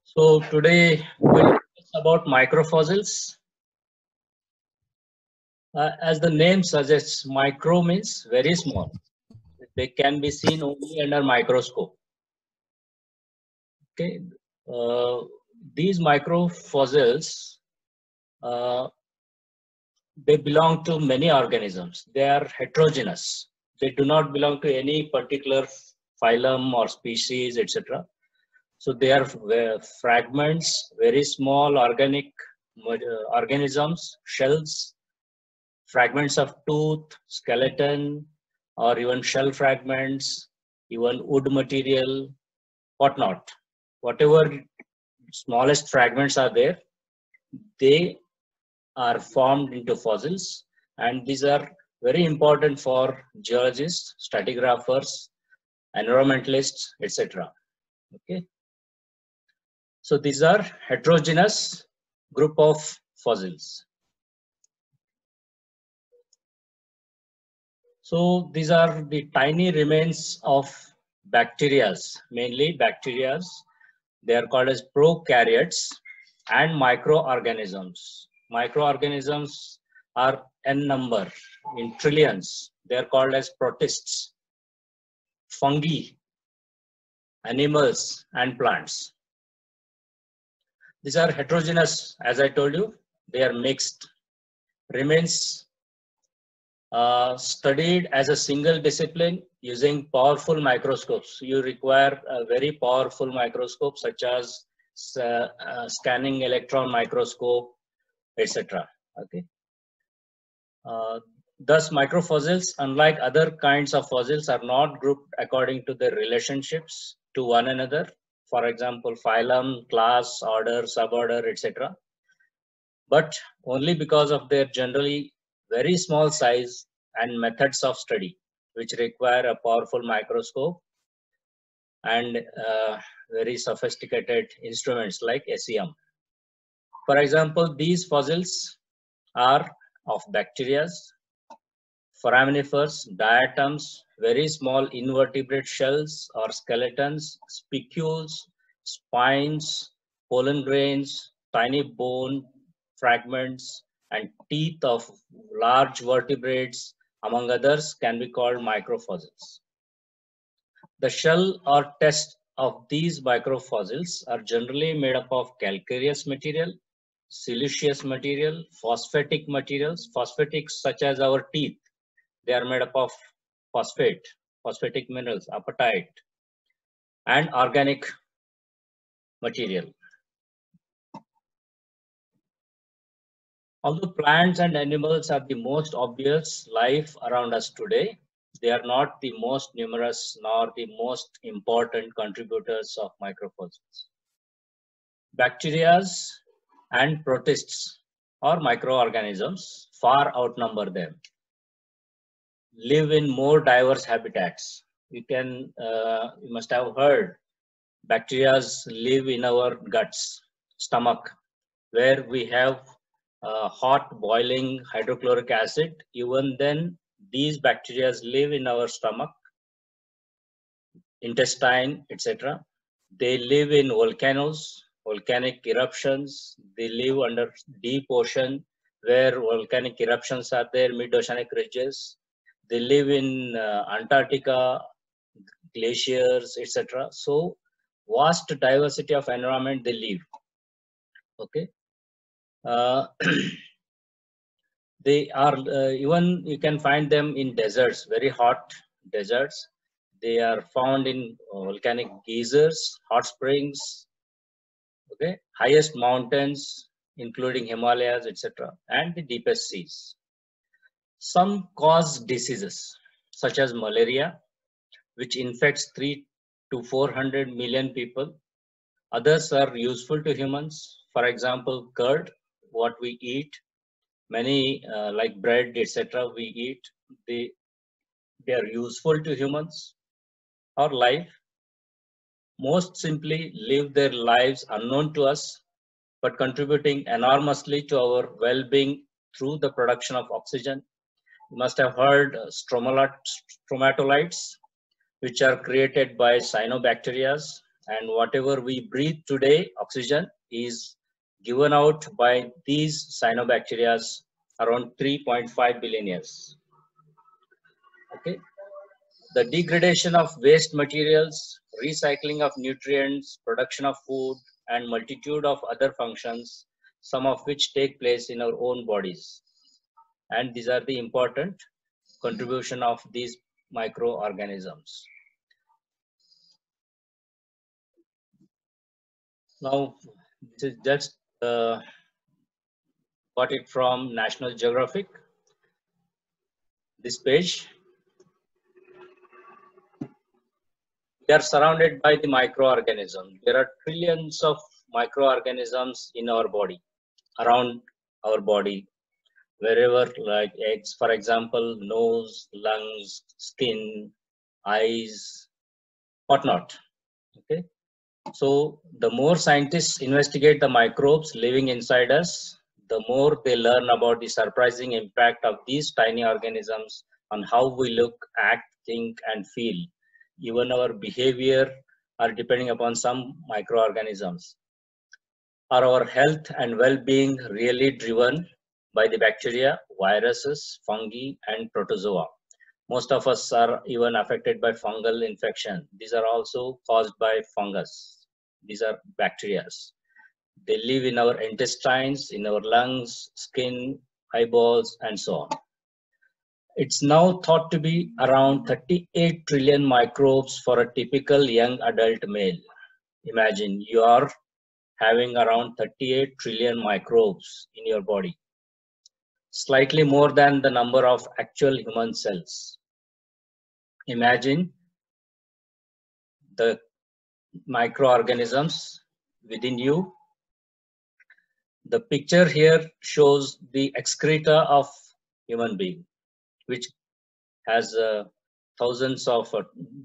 So today we'll discuss about microfossils. As the name suggests, micro means very small. They can be seen only under microscope. Okay, uh, these microfossils uh, they belong to many organisms. They are heterogeneous. They do not belong to any particular phylum or species, etc. So they are fragments, very small organic organisms, shells, fragments of tooth, skeleton, or even shell fragments, even wood material, whatnot. Whatever smallest fragments are there, they are formed into fossils, and these are very important for geologists, stratigraphers, environmentalists, etc. Okay, so these are heterogeneous group of fossils. So these are the tiny remains of bacteria, mainly bacteria. They are called as prokaryotes and microorganisms. Microorganisms are n number in trillions. They are called as protists, fungi, animals, and plants. These are heterogeneous, as I told you. They are mixed. Remains studied as a single discipline using powerful microscopes. You require a very powerful microscope such as scanning electron microscope, etc. Okay. Thus, microfossils, unlike other kinds of fossils, are not grouped according to their relationships to one another. For example, phylum, class, order, suborder, etc. But only because of their generally very small size and methods of study, which require a powerful microscope and very sophisticated instruments like SEM. For example, these fossils are of bacteria, foraminifers, diatoms, very small invertebrate shells or skeletons, spicules, spines, pollen grains, tiny bone fragments, and teeth of large vertebrates, among others, can be called microfossils. The shell or test of these microfossils are generally made up of calcareous material, siliceous material, phosphatic materials, phosphatics such as our teeth. They are made up of phosphate, phosphatic minerals, apatite, and organic material. Although plants and animals are the most obvious life around us today, they are not the most numerous nor the most important contributors of microfossils. Bacteria and protists or microorganisms far outnumber them, live in more diverse habitats. You must have heard bacteria live in our guts, stomach, where we have hot boiling hydrochloric acid. Even then, these bacteria live in our stomach, intestine, etc. They live in volcanoes, volcanic eruptions. They live under deep ocean where volcanic eruptions are there, mid-oceanic ridges. They live in Antarctica, glaciers, etc. So vast diversity of environment they live. Okay. They are even you can find them in deserts, very hot deserts. They are found in volcanic geysers, hot springs, okay, highest mountains, including Himalayas, etc., and the deepest seas. Some cause diseases such as malaria, which infects 3 to 400 million people. Others are useful to humans. For example, curd, what we eat, many like bread, etc. we eat, they are useful to humans or life. Most simply live their lives unknown to us, but contributing enormously to our well-being through the production of oxygen. You must have heard stromatolites, which are created by cyanobacteria and whatever we breathe today, oxygen, is given out by these cyanobacteria around 3.5 billion years. Okay. The degradation of waste materials, recycling of nutrients, production of food, and multitude of other functions, some of which take place in our own bodies. And these are the important contribution of these microorganisms. Now, this is just got it from National Geographic. This page. We are surrounded by the microorganisms. There are trillions of microorganisms in our body, around our body, wherever, like eggs, for example, nose, lungs, skin, eyes, whatnot. Okay. So the more scientists investigate the microbes living inside us, the more they learn about the surprising impact of these tiny organisms on how we look, act, think, and feel. Even our behavior are depending upon some microorganisms. Are our health and well-being really driven by the bacteria, viruses, fungi, and protozoa? Most of us are even affected by fungal infection. These are also caused by fungus. These are bacteria. They live in our intestines, in our lungs, skin, eyeballs, and so on. It's now thought to be around 38 trillion microbes for a typical young adult male. Imagine you are having around 38 trillion microbes in your body, slightly more than the number of actual human cells. Imagine the microorganisms within you. The picture here shows the excreta of human being, which has thousands of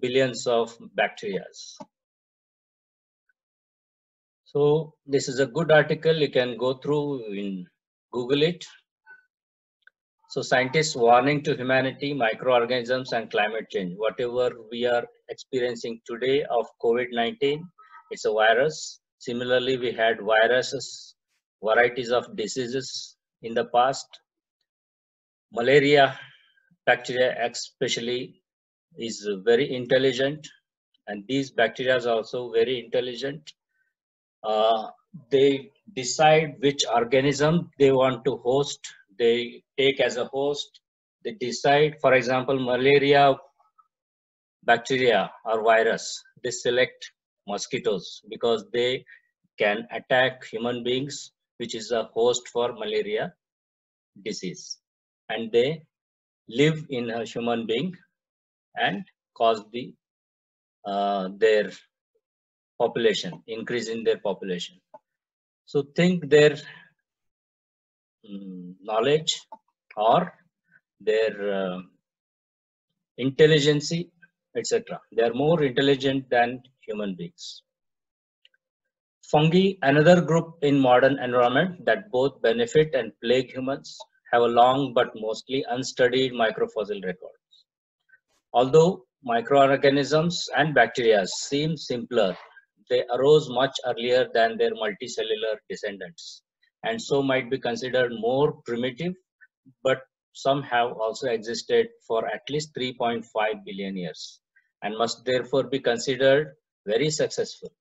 billions of bacteria. So this is a good article. You can go through in Google it. So scientists warning to humanity, microorganisms and climate change. Whatever we are experiencing today of COVID-19, it's a virus. Similarly, we had viruses, varieties of diseases in the past. Malaria bacteria especially is very intelligent, and these bacteria are also very intelligent. They decide which organism they want to host. They take as a host. They decide, for example, malaria bacteria or virus, they select mosquitoes because they can attack human beings, which is a host for malaria disease. And they live in a human being and cause their population, increase in their population. So think their knowledge or their intelligence, etc. They are more intelligent than human beings. Fungi, another group in modern environment that both benefit and plague humans, have a long but mostly unstudied microfossil record. Although microorganisms and bacteria seem simpler, they arose much earlier than their multicellular descendants, and so might be considered more primitive, but some have also existed for at least 3.5 billion years and must therefore be considered very successful.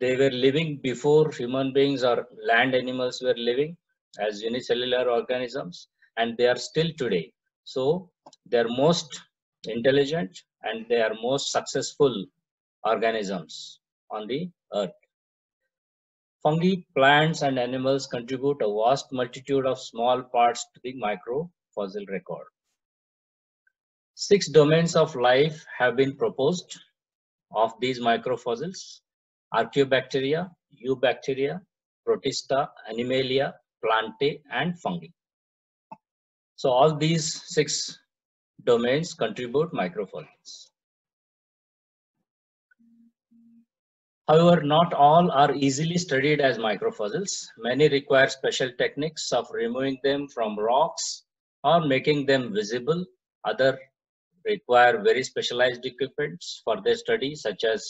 They were living before human beings or land animals were living as unicellular organisms, and they are still today. So they are most intelligent and they are most successful organisms on the earth. Fungi, plants, and animals contribute a vast multitude of small parts to the microfossil record. 6 domains of life have been proposed of these microfossils: Archaeobacteria, Eubacteria, Protista, Animalia, Plantae, and Fungi. So all these 6 domains contribute microfossils. However, not all are easily studied as microfossils. Many require special techniques of removing them from rocks or making them visible. Other require very specialized equipments for their study, such as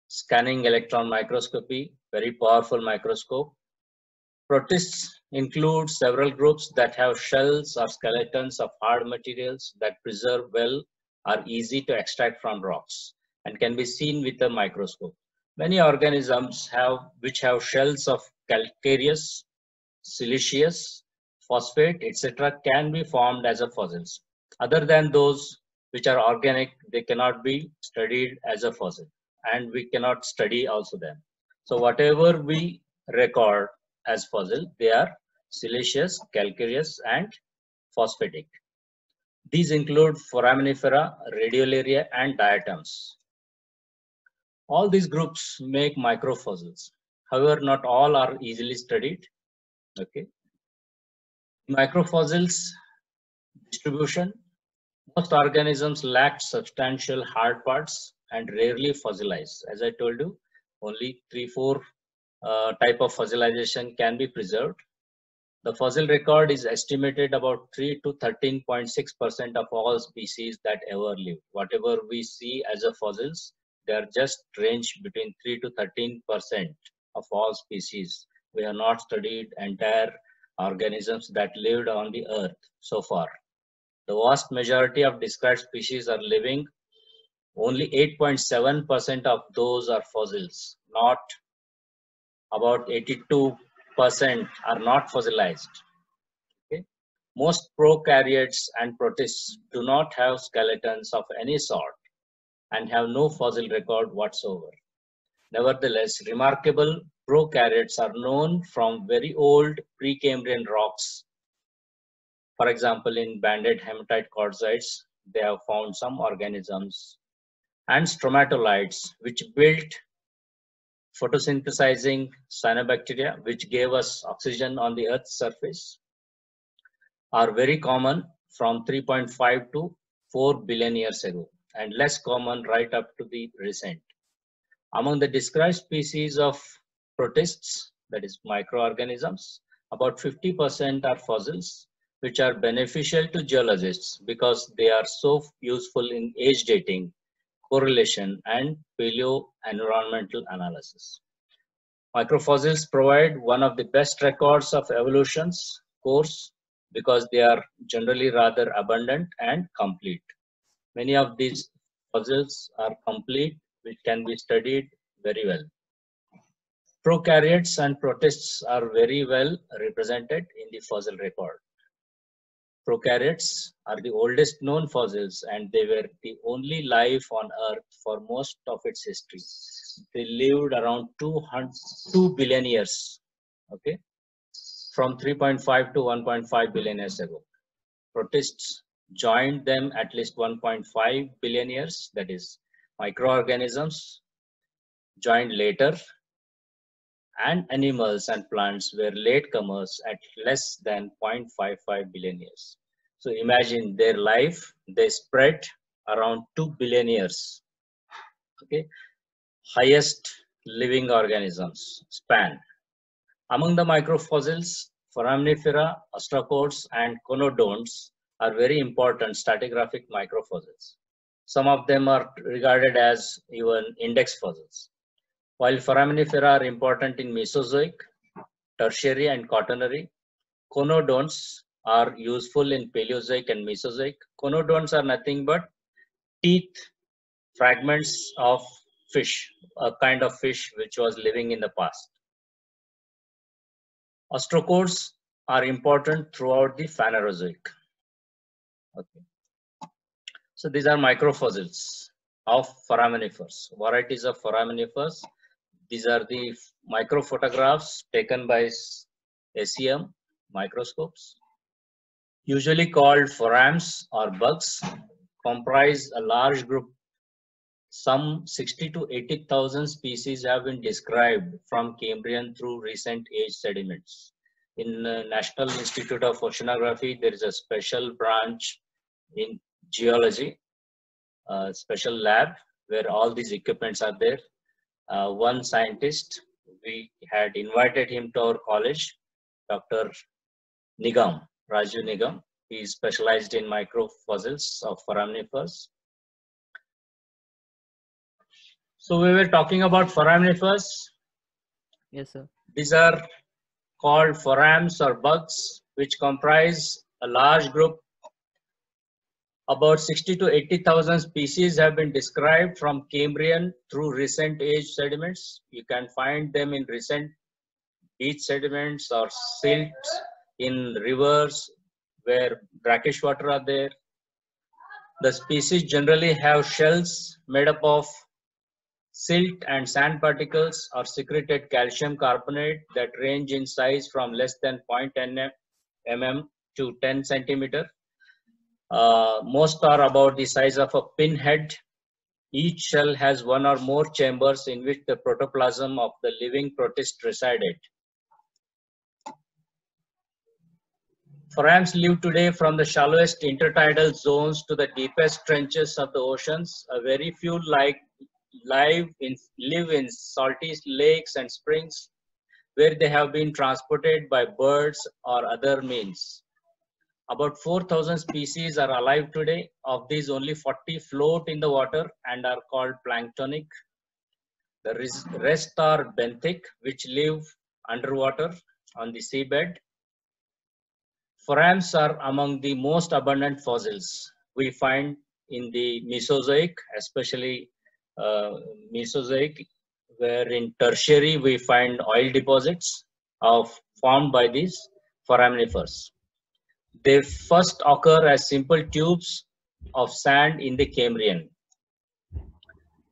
scanning electron microscopy, very powerful microscope. Protists include several groups that have shells or skeletons of hard materials that preserve well, are easy to extract from rocks, and can be seen with a microscope. Many organisms which have shells of calcareous, siliceous, phosphate, etc., can be formed as a fossils. Other than those which are organic, they cannot be studied as a fossil, and we cannot study also them. So whatever we record as fossil, they are siliceous, calcareous, and phosphatic. These include foraminifera, radiolaria, and diatoms. All these groups make microfossils. However, not all are easily studied. Okay. Microfossils distribution. Most organisms lack substantial hard parts and rarely fossilize. As I told you, only 3-4 type of fossilization can be preserved. The fossil record is estimated about 3 to 13.6% of all species that ever lived. Whatever we see as a fossils, they are just range between 3 to 13% of all species. We have not studied entire organisms that lived on the earth so far. The vast majority of described species are living. Only 8.7% of those are fossils, not about 82% are not fossilized. Okay? Most prokaryotes and protists do not have skeletons of any sort and have no fossil record whatsoever. Nevertheless, remarkable prokaryotes are known from very old Precambrian rocks. For example, in banded hematite quartzites, they have found some organisms and stromatolites which built photosynthesizing cyanobacteria, which gave us oxygen on the Earth's surface, are very common from 3.5 to 4 billion years ago, and less common right up to the recent. Among the described species of protists, that is microorganisms, about 50% are fossils, which are beneficial to geologists because they are so useful in age dating, correlation, and paleo-environmental analysis. Microfossils provide one of the best records of evolution's course because they are generally rather abundant and complete. Many of these fossils are complete, which can be studied very well. Prokaryotes and protists are very well represented in the fossil record. Prokaryotes are the oldest known fossils, and they were the only life on Earth for most of its history. They lived around 2 billion years, okay, from 3.5 to 1.5 billion years ago. Protists joined them at least 1.5 billion years, that is, microorganisms joined later, and animals and plants were latecomers at less than 0.55 billion years. So imagine their life, they spread around 2 billion years. Okay, highest living organisms span. Among the microfossils, foraminifera, ostracods, and conodonts are very important stratigraphic microfossils. Some of them are regarded as even index fossils. While foraminifera are important in Mesozoic, Tertiary, and Quaternary, conodonts are useful in Paleozoic and Mesozoic. Conodonts are nothing but teeth fragments of fish, a kind of fish which was living in the past. Ostracods are important throughout the Phanerozoic. Okay. So these are microfossils of foraminifers, varieties of foraminifers. These are the microphotographs taken by SEM microscopes, usually called forams or bugs, comprise a large group. Some 60 to 80,000 species have been described from Cambrian through recent age sediments. In National Institute of Oceanography, there is a special branch in geology, a special lab where all these equipments are there. One scientist, we had invited him to our college, Dr. Nigam, Raju Nigam. He is specialized in microfossils of foraminifers. So we were talking about foraminifers. Yes, sir. These are called forams or bugs, which comprise a large group. About 60 to 80,000 species have been described from Cambrian through recent age sediments. You can find them in recent beach sediments or silts in rivers where brackish water are there. The species generally have shells made up of silt and sand particles or secreted calcium carbonate that range in size from less than 0.10 mm to 10 centimeter. Most are about the size of a pinhead. Each shell has one or more chambers in which the protoplasm of the living protist resided. Forams live today from the shallowest intertidal zones to the deepest trenches of the oceans. A very few live in salty lakes and springs where they have been transported by birds or other means. About 4,000 species are alive today. Of these, only 40 float in the water and are called planktonic. The rest are benthic, which live underwater on the seabed. Forams are among the most abundant fossils we find in the Mesozoic, especially Mesozoic, where in Tertiary we find oil deposits formed by these foraminifers. They first occur as simple tubes of sand in the Cambrian.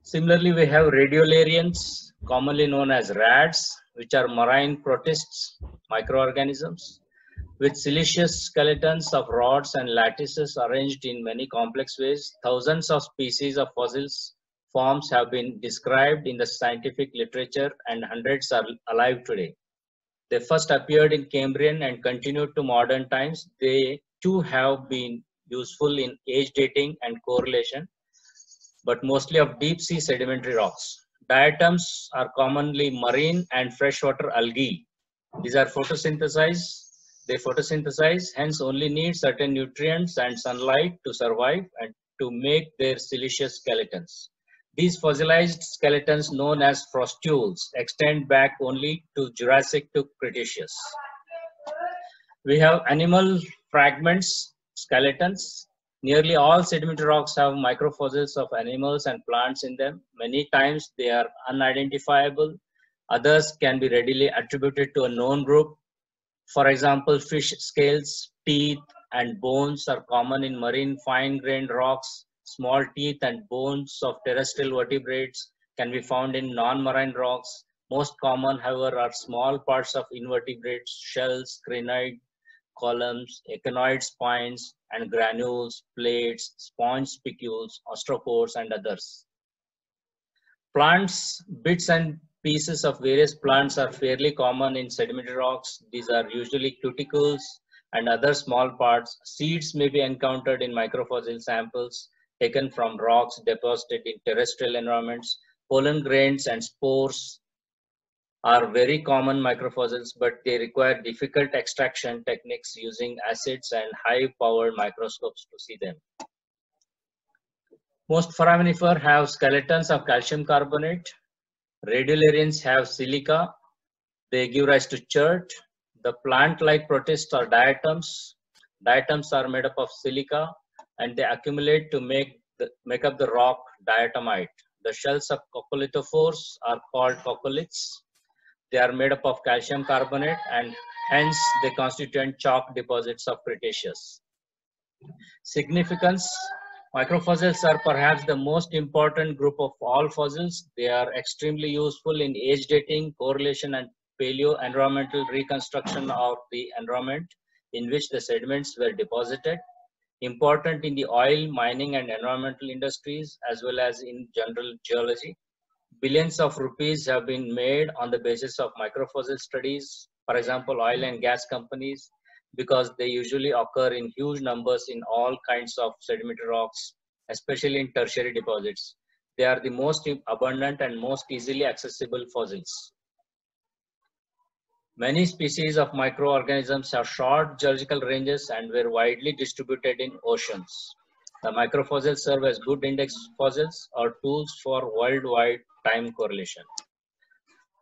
Similarly, we have radiolarians, commonly known as rads, which are marine protists, microorganisms, with siliceous skeletons of rods and lattices arranged in many complex ways. Thousands of species of fossils forms have been described in the scientific literature and hundreds are alive today. They first appeared in Cambrian and continued to modern times. They too have been useful in age dating and correlation, but mostly of deep sea sedimentary rocks. Diatoms are commonly marine and freshwater algae. These are they photosynthesize, hence only need certain nutrients and sunlight to survive and to make their siliceous skeletons. These fossilized skeletons, known as frostules, extend back only to Jurassic to Cretaceous. We have animal fragments, skeletons. Nearly all sedimentary rocks have microfossils of animals and plants in them. Many times they are unidentifiable. Others can be readily attributed to a known group. For example, fish scales, teeth, and bones are common in marine fine-grained rocks. Small teeth and bones of terrestrial vertebrates can be found in non-marine rocks. Most common, however, are small parts of invertebrates, shells, crinoid columns, echinoid spines, and granules, plates, sponge spicules, osteopods, and others. Plants, bits and pieces of various plants are fairly common in sedimentary rocks. These are usually cuticles and other small parts. Seeds may be encountered in microfossil samples taken from rocks deposited in terrestrial environments. Pollen grains and spores are very common microfossils, but they require difficult extraction techniques using acids and high-powered microscopes to see them. Most foraminifera have skeletons of calcium carbonate. Radiolarians have silica. They give rise to chert. The plant-like protists are diatoms. Diatoms are made up of silica and they accumulate to make up the rock diatomite. The shells of coccolithophores are called coccoliths. They are made up of calcium carbonate and hence they constitute chalk deposits of Cretaceous. Significance: microfossils are perhaps the most important group of all fossils. They are extremely useful in age dating, correlation, and paleo-environmental reconstruction of the environment in which the sediments were deposited. Important in the oil, mining, and environmental industries, as well as in general geology. Billions of rupees have been made on the basis of microfossil studies, for example, oil and gas companies, because they usually occur in huge numbers in all kinds of sedimentary rocks, especially in tertiary deposits. They are the most abundant and most easily accessible fossils. Many species of microorganisms have short geological ranges and were widely distributed in oceans. The microfossils serve as good index fossils or tools for worldwide time correlation.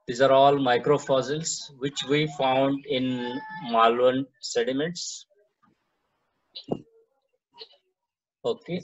These are all microfossils which we found in Malvern sediments. Okay.